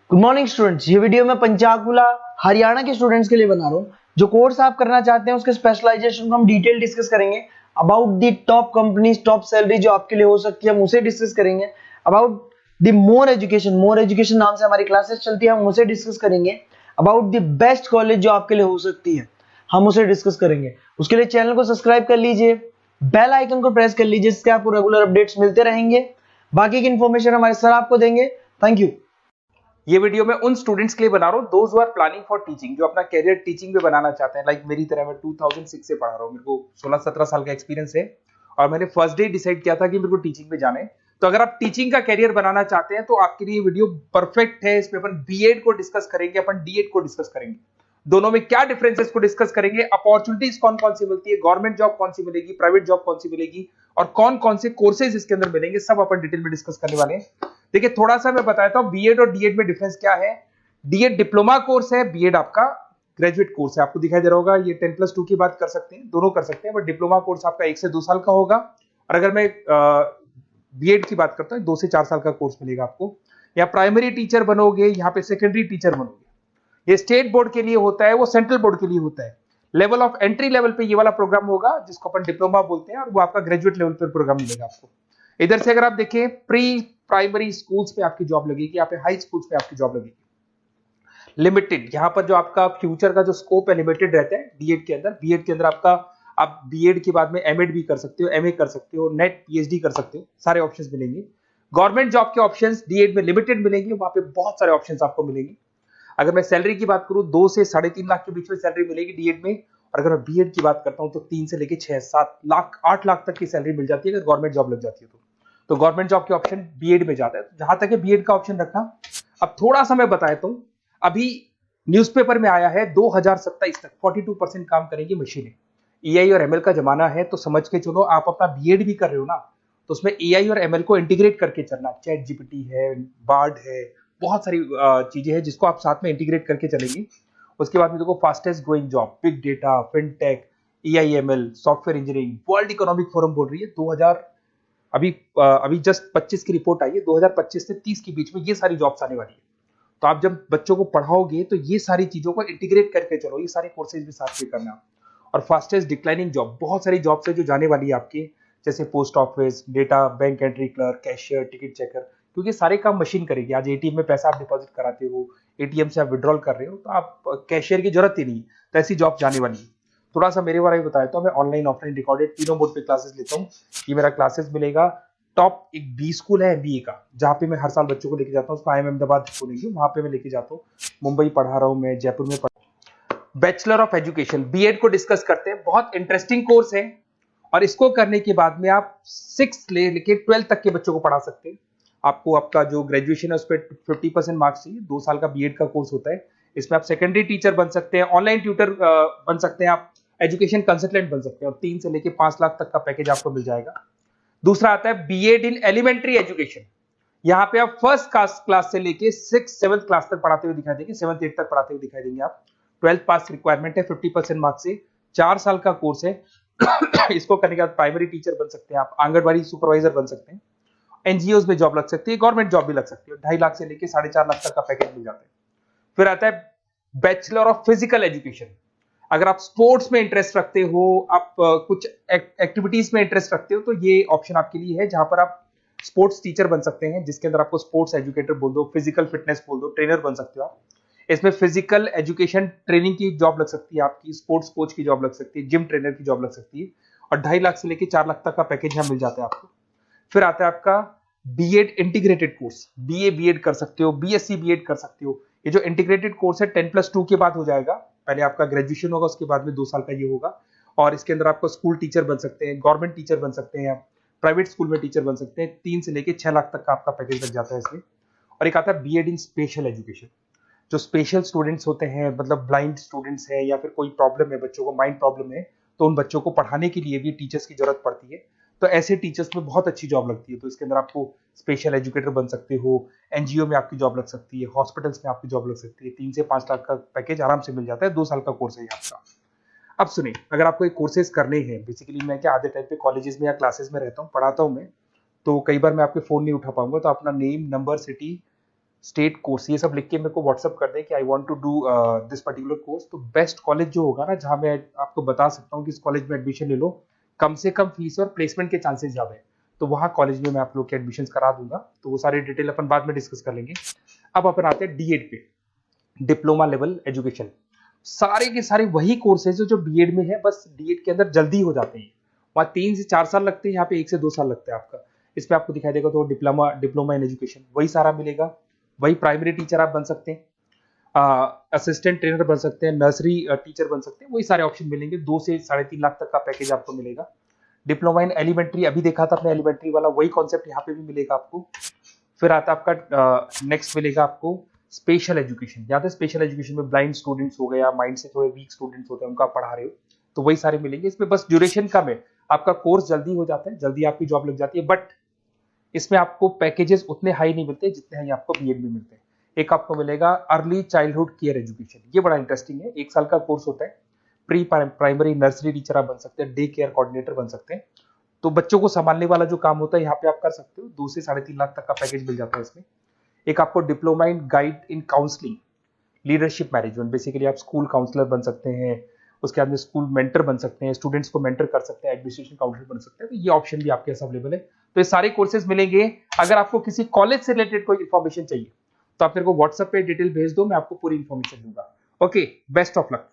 Good morning students. ये video मैं पंचाकुला हरियाणा के स्टूडेंट्स के लिए बना रहा हूँ। जो कोर्स आप करना चाहते हैं उसके स्पेशलाइजेशन को हम डिटेल डिस्कस करेंगे। About the top companies, top salary जो आपके लिए हो सकती है हम उसे डिस्कस करेंगे। अबाउट द मोर एजुकेशन नाम से हमारी क्लासेस चलती है, हम उसे डिस्कस करेंगे। अबाउट द बेस्ट कॉलेज जो आपके लिए हो सकती है हम उसे डिस्कस करेंगे। उसके लिए चैनल को सब्सक्राइब कर लीजिए, बेल आइकन को प्रेस कर लीजिए, जिससे आपको रेगुलर अपडेट्स मिलते रहेंगे। बाकी की इन्फॉर्मेशन हमारे सर आपको देंगे। Thank you. ये वीडियो मैं उन स्टूडेंट्स के लिए बना रहा हूँ those who are planning for teaching, जो अपना कैरियर टीचिंग में बनाना चाहते हैं। लाइक मेरी तरह मैं 2006 से पढ़ा रहा हूँ, मेरे को 16-17 साल का एक्सपीरियंस है और मैंने फर्स्ट डे डिसाइड किया था कि मेरे को टीचिंग में जाना है। तो अगर आप टीचिंग का कैरियर बनाना चाहते हैं तो आपके लिए वीडियो परफेक्ट है। इसमें अपन बीएड को डिस्कस करेंगे, अपन डीएड को डिस्कस करेंगे, दोनों में क्या डिफरेंसेस को डिस्कस करेंगे, अपॉर्चुनिटीज कौन कौन सी मिलती है, गवर्नमेंट जॉब कौन सी मिलेगी, प्राइवेट जॉब कौन सी मिलेगी और कौन कौन से कोर्सेज इसके अंदर मिलेंगे, सब अपन डिटेल में डिस्कस करने वाले हैं। देखिए थोड़ा सा मैं बताता हूँ बीएड और डीएड में डिफरेंस क्या है। डीएड डिप्लोमा कोर्स है, बीएड आपका ग्रेजुएट कोर्स है। आपको दिखाई दे रहा होगा ये 10+2 की बात कर सकते हैं, दोनों कर सकते हैं, बट डिप्लोमा कोर्स आपका 1 से 2 साल का होगा और अगर मैं बीएड की बात करता हूँ 2 से 4 साल का कोर्स मिलेगा आपको। या प्राइमरी टीचर बनोगे, यहाँ पे सेकेंडरी टीचर बनोगे। ये स्टेट बोर्ड के लिए होता है, वो सेंट्रल बोर्ड के लिए होता है। लेवल ऑफ एंट्री लेवल पे ये वाला प्रोग्राम होगा जिसको अपन डिप्लोमा बोलते हैं और वो आपका ग्रेजुएट लेवल पर प्रोग्राम मिलेगा आपको। इधर से अगर आप देखें प्री प्राइमरी स्कूल्स पे आपकी जॉब लगेगी, यहाँ पे हाई स्कूल्स पे आपकी जॉब लगेगी। लिमिटेड, यहाँ पर जो आपका फ्यूचर का जो स्कोप है लिमिटेड रहता है डीएड के अंदर। बीएड के अंदर आपका आप बीएड के बाद में एमएड भी कर सकते हो, एमए कर सकते हो, नेट पीएचडी कर सकते हो, सारे ऑप्शंस मिलेंगे। गवर्नमेंट जॉब के ऑप्शंस डीएड में लिमिटेड मिलेंगे, वहां पे बहुत सारे ऑप्शंस आपको मिलेंगे। अगर मैं सैलरी की बात करूं 2 से 3.5 लाख के बीच में सैलरी मिलेगी डीएड में, और अगर मैं बीएड की बात करता हूं तो 3 से लेके 6-7 लाख 8 लाख तक की सैलरी मिल जाती है अगर गवर्नमेंट जॉब लग जाती है तो गवर्नमेंट जॉब के ऑप्शन बीएड में जाता है। तो जहां तक है बीएड का ऑप्शन रखना। अब थोड़ा सा मैं बताता हूं, अभी न्यूज़पेपर में आया है 2027 तक 42% काम करेंगी मशीनें। एआई और एमएल का जमाना है, तो समझ के चलो आप अपना बीएड भी कर रहे हो ना, तो उसमें एआई और एमएल को इंटीग्रेट करके चलना। चैट जीपीटी है, बार्ड है, बहुत सारी चीजें हैं जिसको आप साथ में इंटीग्रेट करके चलेंगे। उसके बाद में देखो fastest growing job, big data, fintech, AIML, software engineering. World economic forum बोल रही है 2000 अभी जस्ट 25 की रिपोर्ट आई है, 2025 से 30 के बीच में ये सारी जॉब्स आने वाली है। तो आप जब बच्चों को पढ़ाओगे तो ये सारी चीजों को इंटीग्रेट करके चलो, ये सारे कोर्सेज भी साथ में करना। और फास्टेस्ट डिक्लाइनिंग जॉब, बहुत सारी जॉब्स है जो जाने वाली है आपकी, जैसे post office, data, bank entry clerk, cashier, ticket checker, क्योंकि सारे काम मशीन करेगी। आज एटीएम में पैसा आप डिपॉजिट कराते हो, एटीएम से आप विड्रॉल कर रहे हो, तो आप कैशियर की जरूरत ही नहीं, तो ऐसी जॉब जाने वाली है। थोड़ा सा मेरे बारे में बताया तो मैं ऑनलाइन ऑफलाइन रिकॉर्डेड तीनों मोड पे क्लासेस लेता हूँ। ये मेरा क्लासेस मिलेगा टॉप एक बी स्कूल है एमबीए का, जहाँ पे मैं हर साल बच्चों को लेके जाता हूँ, उसको आईएम अहमदाबाद बोलेंगे, वहां पे मैं लेके जाता हूँ। मुंबई पढ़ा रहा हूँ मैं, जयपुर में पढ़ा। बैचलर ऑफ एजुकेशन बीएड को डिस्कस करते हैं, बहुत इंटरेस्टिंग कोर्स है और इसको करने के बाद में आप 6 लेके 12 तक के बच्चों को पढ़ा सकते हैं। आपको आपका जो ग्रेजुएशन है उस पर 50% मार्क्स चाहिए। 2 साल का बीएड का कोर्स होता है। इसमें आप सेकेंडरी टीचर बन सकते हैं, ऑनलाइन ट्यूटर बन सकते हैं, आप एजुकेशन कंसल्टेंट बन सकते हैं और 3 से लेके 5 लाख तक का पैकेज आपको मिल जाएगा। दूसरा आता है बीएड इन एलिमेंट्री एजुकेशन। यहाँ पे आप फर्स्ट क्लास से लेके 6-7 क्लास तक पढ़ाते हुए दिखाई देंगे, 7-8 तक पढ़ाते हुए दिखाई देंगे आप। 12th पास रिक्वायरमेंट है, 50% मार्क्स से, 4 साल का कोर्स है। इसको करने के बाद प्राइमरी टीचर बन सकते हैं आप, आंगनबाड़ी सुपरवाइजर बन सकते हैं, एनजीओज में जॉब लग सकती है, गवर्नमेंट जॉब भी लग सकती है। 2.5 लाख से लेके 4.5 लाख तक का पैकेज मिल जाता है। फिर आता है बैचलर ऑफ फिजिकल एजुकेशन। अगर आप स्पोर्ट्स में इंटरेस्ट रखते हो, आप कुछ एक्टिविटीज में इंटरेस्ट रखते हो, तो ये ऑप्शन आपके लिए है, जहां पर आप स्पोर्ट्स टीचर बन सकते हैं, जिसके अंदर आपको स्पोर्ट्स एजुकेटर बोल दो, फिजिकल फिटनेस बोल दो, ट्रेनर बन सकते हो आप। इसमें फिजिकल एजुकेशन ट्रेनिंग की जॉब लग सकती है आपकी, स्पोर्ट्स कोच की जॉब लग सकती है, जिम ट्रेनर की जॉब लग सकती है और 2.5 लाख से लेकर 4 लाख तक का पैकेज यहाँ मिल जाता है आपको। फिर आता है आपका BEd integrated course, BA BEd कर सकते हो, बीएससी बीएड कर सकते हो। ये जो इंटीग्रेटेड कोर्स है 10+2 के बाद हो जाएगा। पहले आपका ग्रेजुएशन होगा, उसके बाद में 2 साल का ये होगा और इसके अंदर आपको स्कूल टीचर बन सकते हैं, गवर्नमेंट टीचर बन सकते हैं, आप प्राइवेट स्कूल में टीचर बन सकते हैं। 3 से लेके 6 लाख तक का आपका पैकेज लग जाता है इसमें। और एक आता है बीएड इन स्पेशल एजुकेशन। जो स्पेशल स्टूडेंट्स होते हैं, मतलब ब्लाइंड स्टूडेंट्स हैं या फिर कोई प्रॉब्लम है, बच्चों को माइंड प्रॉब्लम है, तो उन बच्चों को पढ़ाने के लिए भी टीचर्स की जरूरत पड़ती है। तो ऐसे टीचर्स में बहुत अच्छी जॉब लगती है। तो इसके अंदर आपको स्पेशल एजुकेटर बन सकते हो, एनजीओ में आपकी जॉब लग सकती है, हॉस्पिटल्स में आपकी जॉब लग सकती है। 3 से 5 लाख का पैकेज आराम से मिल जाता है। 2 साल का कोर्स है ये आपका। अब सुनिए, अगर आपको एक कोर्सेज करने हैं, बेसिकली मैं क्या आधे टाइम पे कॉलेजेस में या क्लासेस में रहता हूँ, पढ़ाता हूँ मैं, तो कई बार मैं आपके फोन नहीं उठा पाऊंगा, तो अपना name, number, city, state course, ये सब लिख के मेरे को व्हाट्सअप कर दें कि I want to do this particular course. तो बेस्ट कॉलेज जो होगा ना, जहां मैं आपको बता सकता हूँ कि इस कॉलेज में एडमिशन ले लो, कम से कम फीस और प्लेसमेंट के चांसेस ज्यादा है, तो वहाँ कॉलेज में मैं आप लोग के एडमिशन करा दूंगा। तो वो सारी डिटेल अपन बाद में डिस्कस कर लेंगे। अब अपन आते हैं डीएड पे, डिप्लोमा लेवल एजुकेशन। सारे के सारे वही कोर्सेज जो बीएड में है, बस डीएड के अंदर जल्दी हो जाते हैं। वहाँ 3 से 4 साल लगते हैं, यहाँ पे 1 से 2 साल लगता है आपका। इसमें आपको दिखाई देगा तो डिप्लोमा इन एजुकेशन वही सारा मिलेगा। वही प्राइमरी टीचर आप बन सकते हैं, असिस्टेंट ट्रेनर बन सकते हैं, नर्सरी टीचर बन सकते हैं, वही सारे ऑप्शन मिलेंगे। 2 से 3.5 लाख तक का पैकेज आपको मिलेगा। डिप्लोमा इन एलिमेंट्री अभी देखा था अपने, एलिमेंट्री वाला वही कॉन्सेप्ट यहाँ पे भी मिलेगा आपको। फिर आता है आपका नेक्स्ट मिलेगा आपको स्पेशल एजुकेशन। यहाँ पे स्पेशल एजुकेशन में ब्लाइंड स्टूडेंट्स हो गए या माइंड से थोड़े वीक स्टूडेंट्स होते हैं, उनका पढ़ा रहे हो, तो वही सारे मिलेंगे। इसमें बस ड्यूरेशन कम है, आपका कोर्स जल्दी हो जाता है, जल्दी आपकी जॉब लग जाती है, बट इसमें आपको पैकेजेस उतने हाई नहीं मिलते जितने हाई आपको बीएड में मिलते हैं। एक आपको मिलेगा अर्ली चाइल्डहुड केयर एजुकेशन, ये बड़ा इंटरेस्टिंग है। 1 साल का कोर्स होता है। प्री प्राइमरी नर्सरी टीचर आप बन सकते हैं, डे केयर कोऑर्डिनेटर बन सकते हैं। तो बच्चों को संभालने वाला जो काम होता है यहाँ पे आप कर सकते हो। 2 से 3.5 लाख तक का पैकेज मिल जाता है इसमें। एक आपको diploma in guide in counselling leadership management, basically आप स्कूल काउंसलर बन सकते हैं, उसके बाद में स्कूल मेंटर बन सकते हैं, स्टूडेंट्स को मेंटर कर सकते हैं, एडमिनिस्ट्रेशन काउंसलर बन सकते हैं। तो ये ऑप्शन भी आपके पास अवेलेबल है। तो ये सारे कोर्सेज मिलेंगे। अगर आपको किसी कॉलेज से रिलेटेड कोई इन्फॉर्मेशन चाहिए तो आप मेरे को व्हाट्सएप पे डिटेल भेज दो, मैं आपको पूरी इन्फॉर्मेशन दूंगा। Okay, best of luck.